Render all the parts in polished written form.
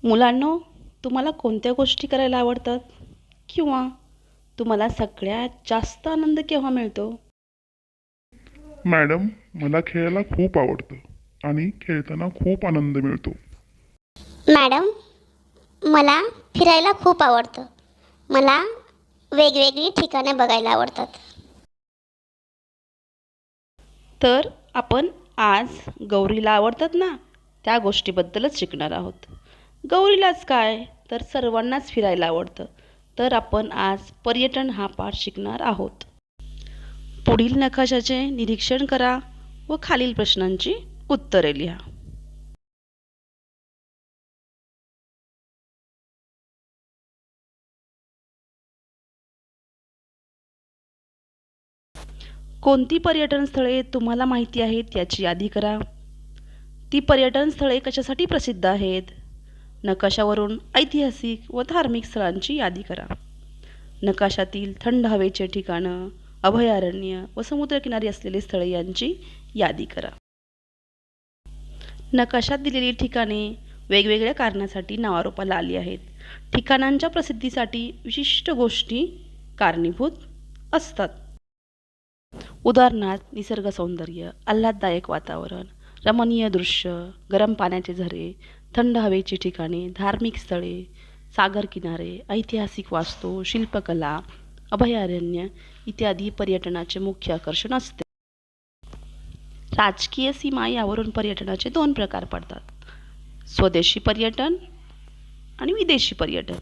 मुलांनो, तुम्हाला कोणत्या गोष्टी करायला आवडतात किंवा तुम्हाला सगळ्यात जास्त आनंद केव्हा मिळतो? मॅडम, मला खेळायला खूप आवडतं आणि खेळताना खूप आनंद मिळतो. मॅडम, मला फिरायला खूप आवडतं. मला वेगवेगळी ठिकाणे बघायला आवडतात. तर आपण आज गौरीला आवडतात ना, त्या गोष्टीबद्दलच शिकणार आहोत. गौरीलाच काय, तर सर्वांनाच फिरायला आवडतं. तर आपण आज पर्यटन हा पाठ शिकणार आहोत. पुढील नकाशाचे निरीक्षण करा व खालील प्रश्नांची उत्तरे लिहा. कोणती पर्यटन स्थळे तुम्हाला माहिती आहेत याची यादी करा. ती पर्यटन स्थळे कशासाठी प्रसिद्ध आहेत? नकाशावरून ऐतिहासिक व धार्मिक स्थळांची यादी करा. नकाशातील थंड हवेचे ठिकाणं, अभयारण्य व समुद्रकिनारी असलेली स्थळे यांची यादी करा. नकाशात दिलेली ठिकाणे वेगवेगळ्या कारणासाठी नावारूपाला आली आहेत. ठिकाणांच्या प्रसिद्धीसाठी विशिष्ट गोष्टी कारणीभूत असतात. उदाहरणार्थ निसर्ग सौंदर्य, आल्हाददायक वातावरण, रमणीय दृश्य, गरम पाण्याचे झरे, थंड हवेची ठिकाणे, धार्मिक स्थळे, सागर किनारे, ऐतिहासिक वास्तू, शिल्पकला, अभयारण्य इत्यादी पर्यटनाचे मुख्य आकर्षण असते. राजकीय सीमा यावरून पर्यटनाचे दोन प्रकार पडतात: स्वदेशी पर्यटन आणि विदेशी पर्यटन.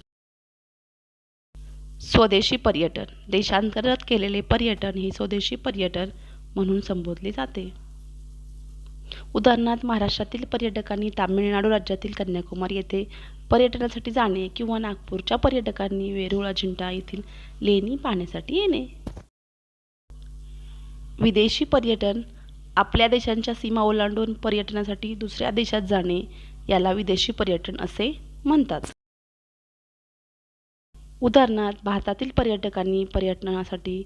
स्वदेशी पर्यटन देशांतर्गत केलेले पर्यटन हे स्वदेशी पर्यटन म्हणून संबोधले जाते. उदाहरणार्थ महाराष्ट्रातील पर्यटकांनी तामिळनाडू राज्यातील कन्याकुमारी येथे पर्यटनासाठी जाणे किंवा नागपूरच्या पर्यटकांनी वेरूळ अजिंठा येथील लेणी पाहण्यासाठी येणे. विदेशी पर्यटन आपल्या देशांच्या सीमा ओलांडून पर्यटनासाठी दुसऱ्या देशात जाणे याला विदेशी पर्यटन असे म्हणतात. उदाहरणार्थ भारतातील पर्यटकांनी पर्यटनासाठी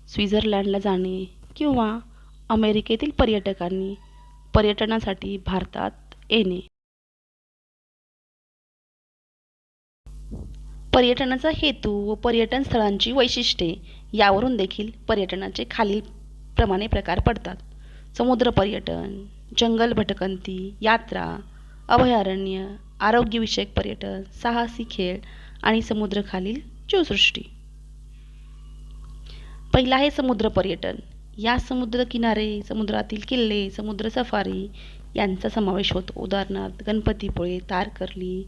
स्वित्झर्लंडला जाणे किंवा अमेरिकेतील पर्यटकांनी पर्यटनासाठी भारतात येणे. पर्यटनाचा हेतू व पर्यटन स्थळांची वैशिष्ट्ये यावरून देखील पर्यटनाचे खालील प्रमाणे प्रकार पडतात: समुद्र पर्यटन, जंगल भटकंती, यात्रा, अभयारण्य, आरोग्यविषयक पर्यटन, साहसी खेळ आणि समुद्राखालील जीवसृष्टी. पहिला आहे समुद्र पर्यटन. या समुद्रकिनारे, समुद्रातील किल्ले, समुद्र सफारी यांचा समावेश होतो. उदाहरणार्थ गणपतीपुळे, तारकर्ली,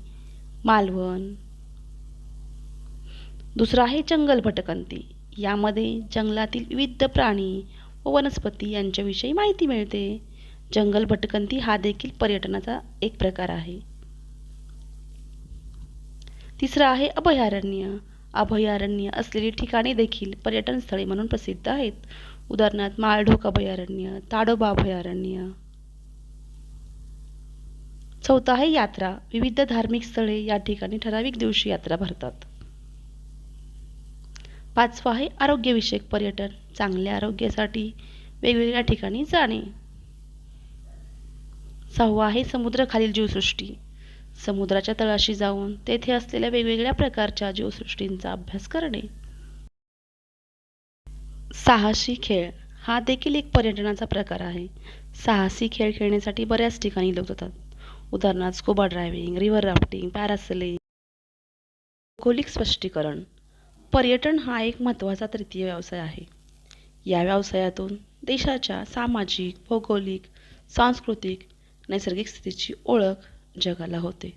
मालवण. दुसरा आहे जंगल भटकंती. यामध्ये जंगलातील विविध प्राणी व वनस्पती यांच्याविषयी माहिती मिळते. जंगल भटकंती हा देखील पर्यटनाचा एक प्रकार आहे. तिसरा आहे अभयारण्य. अभयारण्य असलेली ठिकाणे देखील पर्यटन स्थळे म्हणून प्रसिद्ध आहेत. उदाहरणार्थ माळढोक अभयारण्य, ताडोबा अभयारण्य. चौथा आहे यात्रा. विविध धार्मिक स्थळे या ठिकाणी ठराविक दिवशी यात्रा भरतात. पाचवा आहे आरोग्यविषयक पर्यटन. चांगल्या आरोग्यासाठी वेगवेगळ्या ठिकाणी जाणे. सहावा आहे समुद्राखालील जीवसृष्टी. समुद्राच्या तळाशी जाऊन तेथे असलेल्या वेगवेगळ्या प्रकारच्या जीवसृष्टींचा अभ्यास करणे. साहसी खेळ हा देखील एक पर्यटनाचा प्रकार आहे. साहसी खेळ खेळण्यासाठी बऱ्याच ठिकाणी लोक जातात. उदाहरणार्थ scuba driving, river rafting, parasailing. भौगोलिक स्पष्टीकरण. पर्यटन हा एक महत्त्वाचा तृतीय व्यवसाय आहे. या व्यवसायातून देशाच्या सामाजिक, भौगोलिक, सांस्कृतिक, नैसर्गिक स्थितीची ओळख जगाला होते.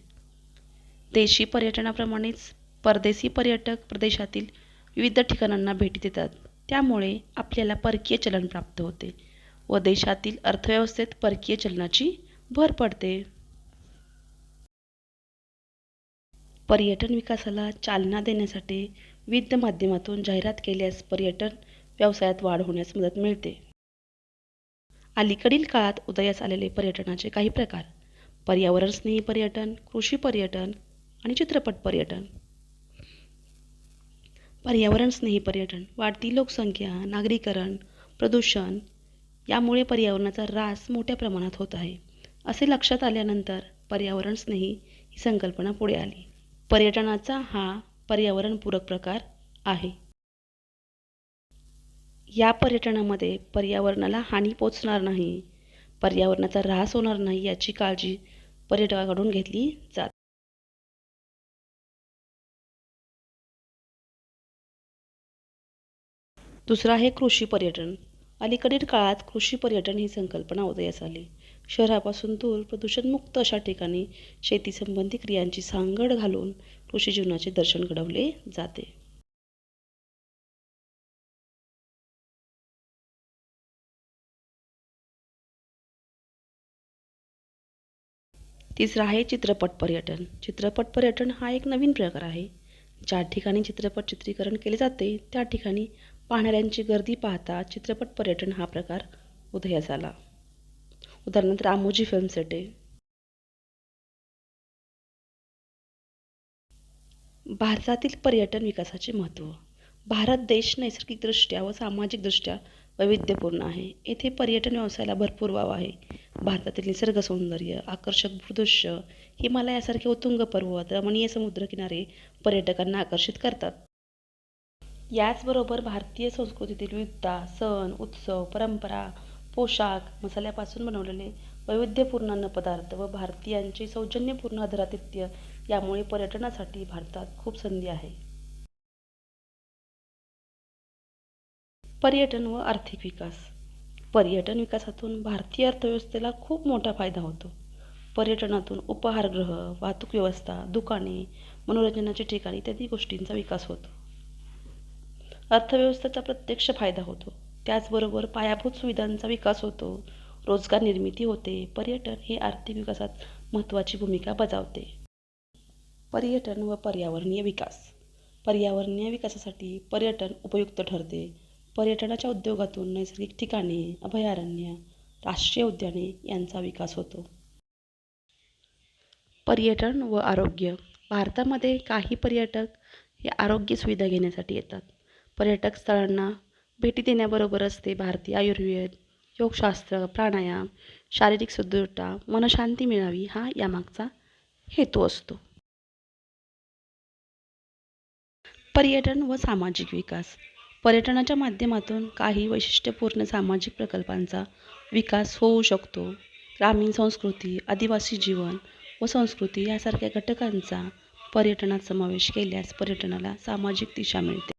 देशी पर्यटनाप्रमाणेच परदेशी पर्यटक प्रदेशातील विविध ठिकाणांना भेटी देतात. त्यामुळे आपल्याला परकीय चलन प्राप्त होते व देशातील अर्थव्यवस्थेत परकीय चलनाची भर पडते. पर्यटन विकासाला चालना देण्यासाठी विविध माध्यमातून जाहिरात केल्यास पर्यटन व्यवसायात वाढ होण्यास मदत मिळते. अलीकडील काळात उदयास आलेले पर्यटनाचे काही प्रकार: पर्यावरणस्नेही पर्यटन, कृषी पर्यटन आणि चित्रपट पर्यटन. पर्यावरणस्नेही पर्यटन. वाढती लोकसंख्या, नागरीकरण, प्रदूषण यामुळे पर्यावरणाचा ऱ्हास मोठ्या प्रमाणात होत आहे. असे लक्षात आल्यानंतर पर्यावरणस्नेही ही संकल्पना पुढे आली. पर्यटनाचा हा पर्यावरणपूरक प्रकार आहे. या पर्यटनामध्ये पर्यावरणाला हानी पोचणार नाही, पर्यावरणाचा ऱ्हास होणार नाही याची काळजी पर्यटकाकडून घेतली जाते. दुसरं आहे कृषी पर्यटन. अलीकडील काळात कृषी पर्यटन ही संकल्पना उदयास आली. शहरापासून दूर प्रदूषणमुक्त अशा ठिकाणी शेतीसंबंधी क्रियांची सांगड घालून कृषी जीवनाचे दर्शन घडवले जाते. तिसरं आहे चित्रपट पर्यटन. चित्रपट पर्यटन हा एक नवीन प्रकार आहे. ज्या ठिकाणी चित्रपट चित्रीकरण केले जाते त्या ठिकाणी पाहणाऱ्यांची गर्दी पाहता चित्रपट पर्यटन हा प्रकार उदयास आला. उदाहरणार्थ रामोजी फिल्म सिटी. भारतातील पर्यटन विकासाचे महत्त्व. भारत देश नैसर्गिकदृष्ट्या व सामाजिकदृष्ट्या वैविध्यपूर्ण आहे. येथे पर्यटन व्यवसायाला भरपूर वाव आहे. भारतातील निसर्ग सौंदर्य, आकर्षक भूदृश्य, हिमालयासारखे उत्तुंग पर्वत, रमणीय समुद्रकिनारे पर्यटकांना आकर्षित करतात. याचबरोबर भारतीय संस्कृतीतील विविधता, सण, उत्सव, परंपरा, पोशाख, मसाल्यापासून बनवलेले वैविध्यपूर्ण अन्नपदार्थ व भारतीयांचे सौजन्यपूर्ण आदरातिथ्य यामुळे पर्यटनासाठी भारतात खूप संधी आहे. पर्यटन व आर्थिक विकास. पर्यटन विकासातून भारतीय अर्थव्यवस्थेला खूप मोठा फायदा होतो. पर्यटनातून उपहारगृह, वाहतूक व्यवस्था, दुकाने, मनोरंजनाची ठिकाणे इत्यादी गोष्टींचा विकास होतो. अर्थव्यवस्थेचा प्रत्यक्ष फायदा होतो. त्याचबरोबर पायाभूत सुविधांचा विकास होतो, रोजगार निर्मिती होते. पर्यटन हे आर्थिक विकासात महत्त्वाची भूमिका बजावते. पर्यटन व पर्यावरणीय विकास. पर्यावरणीय विकासासाठी पर्यटन उपयुक्त ठरते. पर्यटनाच्या उद्योगातून नैसर्गिक ठिकाणे, अभयारण्य, राष्ट्रीय उद्याने यांचा विकास होतो. पर्यटन व आरोग्य. भारतामध्ये काही पर्यटक हे आरोग्य सुविधा घेण्यासाठी येतात. पर्यटक स्थळांना भेटी देण्याबरोबरच ते भारतीय आयुर्वेद, योगशास्त्र, प्राणायाम, शारीरिक सुदृढता, मनशांती मिळावी हा यामागचा हेतू असतो. पर्यटन व सामाजिक विकास. पर्यटनाच्या माध्यमातून काही वैशिष्ट्यपूर्ण सामाजिक प्रकल्पांचा विकास होऊ शकतो. ग्रामीण संस्कृती, आदिवासी जीवन व संस्कृती यासारख्या घटकांचा पर्यटनात समावेश केल्यास पर्यटनाला सामाजिक दिशा मिळते.